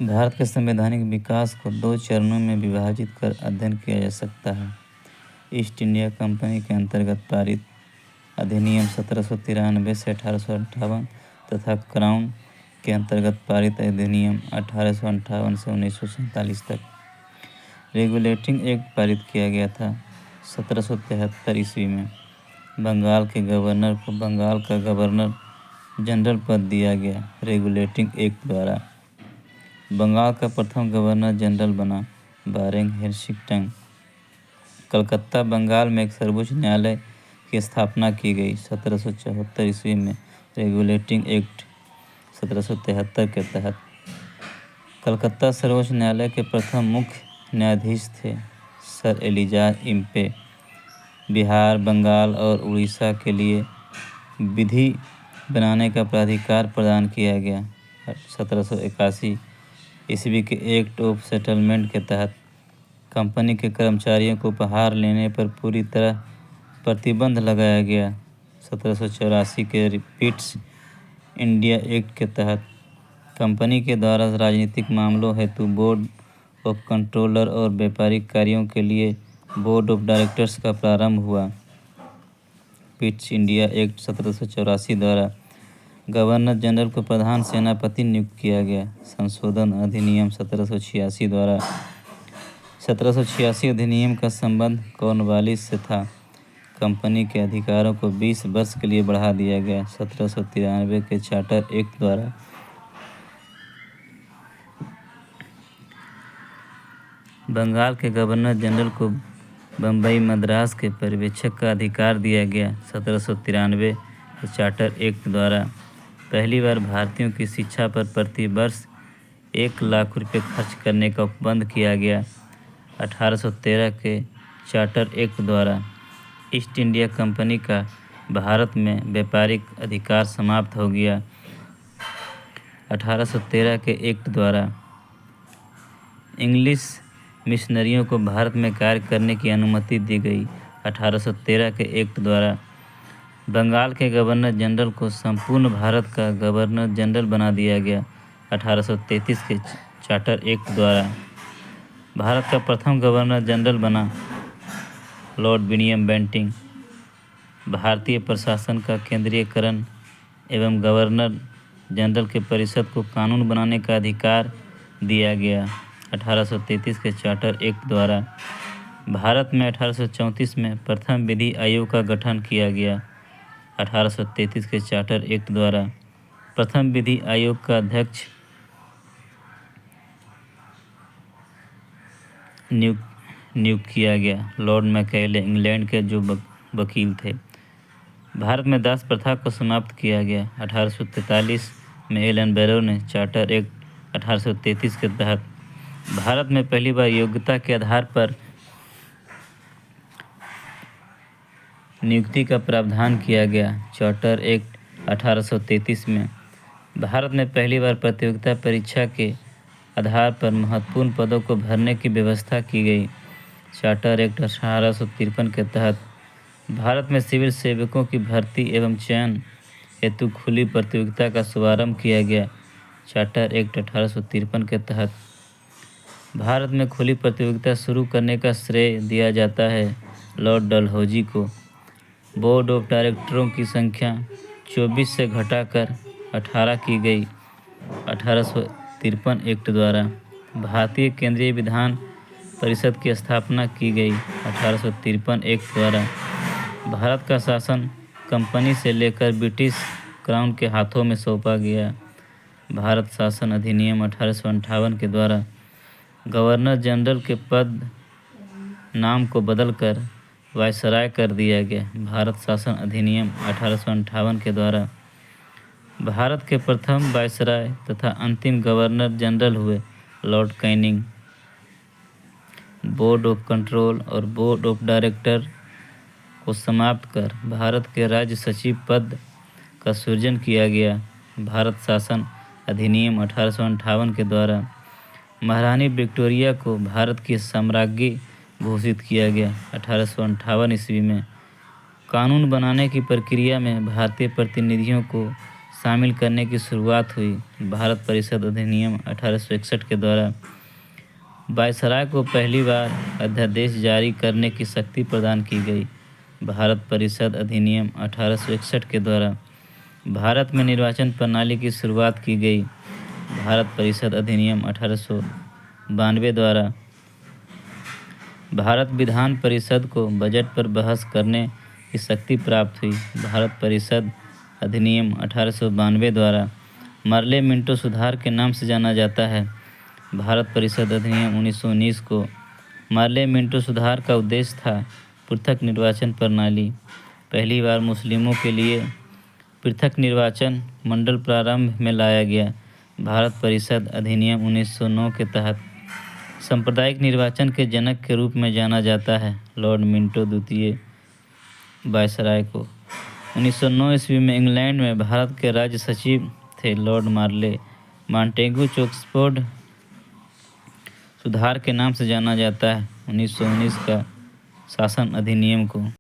भारत के संवैधानिक विकास को 2 चरणों में विभाजित कर अध्ययन किया जा सकता है। ईस्ट इंडिया कंपनी के अंतर्गत पारित अधिनियम 1793 से 1858 तथा क्राउन के अंतर्गत पारित अधिनियम 1858 से 1947 तक। रेगुलेटिंग एक्ट पारित किया गया था 1773 ईस्वी में। बंगाल के गवर्नर को बंगाल का गवर्नर जनरल पद दिया गया। रेगुलेटिंग एक्ट द्वारा बंगाल का प्रथम गवर्नर जनरल बना बारेंग हेर्सिगटन। कलकत्ता बंगाल में एक सर्वोच्च न्यायालय की स्थापना की गई 1774 ईस्वी में। रेगुलेटिंग एक्ट 1773 के तहत कलकत्ता सर्वोच्च न्यायालय के प्रथम मुख्य न्यायाधीश थे सर एलिजाज इम्पे। बिहार, बंगाल और उड़ीसा के लिए विधि बनाने का प्राधिकार प्रदान किया गया। 1781 ईस्वी के एक्ट ऑफ सेटलमेंट के तहत कंपनी के कर्मचारियों को उपहार लेने पर पूरी तरह प्रतिबंध लगाया गया। 1784 के रिपीट्स इंडिया एक्ट के तहत कंपनी के द्वारा राजनीतिक मामलों हेतु बोर्ड ऑफ कंट्रोलर और व्यापारिक कार्यों के लिए बोर्ड ऑफ डायरेक्टर्स का प्रारंभ हुआ। पिट्स इंडिया एक्ट 1784 द्वारा गवर्नर जनरल को प्रधान सेनापति नियुक्त किया गया। संशोधन अधिनियम 1786 द्वारा 1786 अधिनियम का संबंध कॉर्नवालिस से था। कंपनी के अधिकारों को 20 वर्ष के लिए बढ़ा दिया गया। 1793 के चार्टर एक्ट द्वारा बंगाल के गवर्नर जनरल को बम्बई मद्रास के पर्यवेक्षक का अधिकार दिया गया। 1793 के चार्टर एक्ट द्वारा पहली बार भारतीयों की शिक्षा पर प्रति वर्ष 1 लाख रुपये खर्च करने का उपबंध किया गया। 1813 के चार्टर एक्ट द्वारा ईस्ट इंडिया कंपनी का भारत में व्यापारिक अधिकार समाप्त हो गया। 1813 के एक्ट द्वारा इंग्लिश मिशनरियों को भारत में कार्य करने की अनुमति दी गई। 1813 के एक्ट द्वारा बंगाल के गवर्नर जनरल को संपूर्ण भारत का गवर्नर जनरल बना दिया गया। 1833 के चार्टर एक्ट द्वारा भारत का प्रथम गवर्नर जनरल बना लॉर्ड विलियम बेंटिंक। भारतीय प्रशासन का केंद्रीयकरण एवं गवर्नर जनरल के परिषद को कानून बनाने का अधिकार दिया गया। 1833 के चार्टर एक्ट द्वारा भारत में 1834 में प्रथम विधि आयोग का गठन किया गया। 1833 के चार्टर एक्ट द्वारा प्रथम विधि आयोग का अध्यक्ष नियुक्त किया गया लॉर्ड मैकॉले, इंग्लैंड के जो वकील थे। भारत में दास प्रथा को समाप्त किया गया। 1843 में एलन बैरो ने चार्टर एक्ट 1833 के तहत भारत में पहली बार योग्यता के आधार पर नियुक्ति का प्रावधान किया गया। चार्टर एक्ट 1833 में भारत में पहली बार प्रतियोगिता परीक्षा के आधार पर महत्वपूर्ण पदों को भरने की व्यवस्था की गई। चार्टर एक्ट 1853 के तहत भारत में सिविल सेवकों की भर्ती एवं चयन हेतु खुली प्रतियोगिता का शुभारंभ किया गया। चार्टर एक्ट 1853 के तहत भारत में खुली प्रतियोगिता शुरू करने का श्रेय दिया जाता है लॉर्ड डलहौजी को। बोर्ड ऑफ डायरेक्टरों की संख्या 24 से घटाकर 18 की गई। 1853 एक्ट द्वारा भारतीय केंद्रीय विधान परिषद की स्थापना की गई। 1853 एक्ट द्वारा भारत का शासन कंपनी से लेकर ब्रिटिश क्राउन के हाथों में सौंपा गया। भारत शासन अधिनियम 1858 के द्वारा गवर्नर जनरल के पद नाम को बदलकर वायसराय कर दिया गया। भारत शासन अधिनियम 1858 के द्वारा भारत के प्रथम वायसराय तथा अंतिम गवर्नर जनरल हुए Lord Canning. Board of control और बोर्ड ऑफ डायरेक्टर को समाप्त कर भारत के राज्य सचिव पद का सृजन किया गया। भारत शासन अधिनियम 1858 के द्वारा महारानी विक्टोरिया को भारत की साम्राज्ञी घोषित किया गया। 1858 ईस्वी में कानून बनाने की प्रक्रिया में भारतीय प्रतिनिधियों को शामिल करने की शुरुआत हुई। भारत परिषद अधिनियम 1861 के द्वारा वायसराय को पहली बार अध्यादेश जारी करने की शक्ति प्रदान की गई। भारत परिषद अधिनियम 1861 के द्वारा भारत में निर्वाचन प्रणाली की शुरुआत की गई। भारत परिषद अधिनियम 1892 द्वारा भारत विधान परिषद को बजट पर बहस करने की शक्ति प्राप्त हुई। भारत परिषद अधिनियम 1892 द्वारा मार्ले मिंटो सुधार के नाम से जाना जाता है। भारत परिषद अधिनियम 1919 को मार्ले मिंटो सुधार का उद्देश्य था पृथक निर्वाचन प्रणाली। पहली बार मुस्लिमों के लिए पृथक निर्वाचन मंडल प्रारंभ में लाया गया। भारत परिषद अधिनियम 1909 के तहत सांप्रदायिक निर्वाचन के जनक के रूप में जाना जाता है लॉर्ड मिंटो द्वितीय वायसराय को। 1909 ईस्वी में इंग्लैंड में भारत के राज्य सचिव थे लॉर्ड मार्ले। मॉन्टेगू चोक्सफोर्ड सुधार के नाम से जाना जाता है 1919 का शासन अधिनियम को।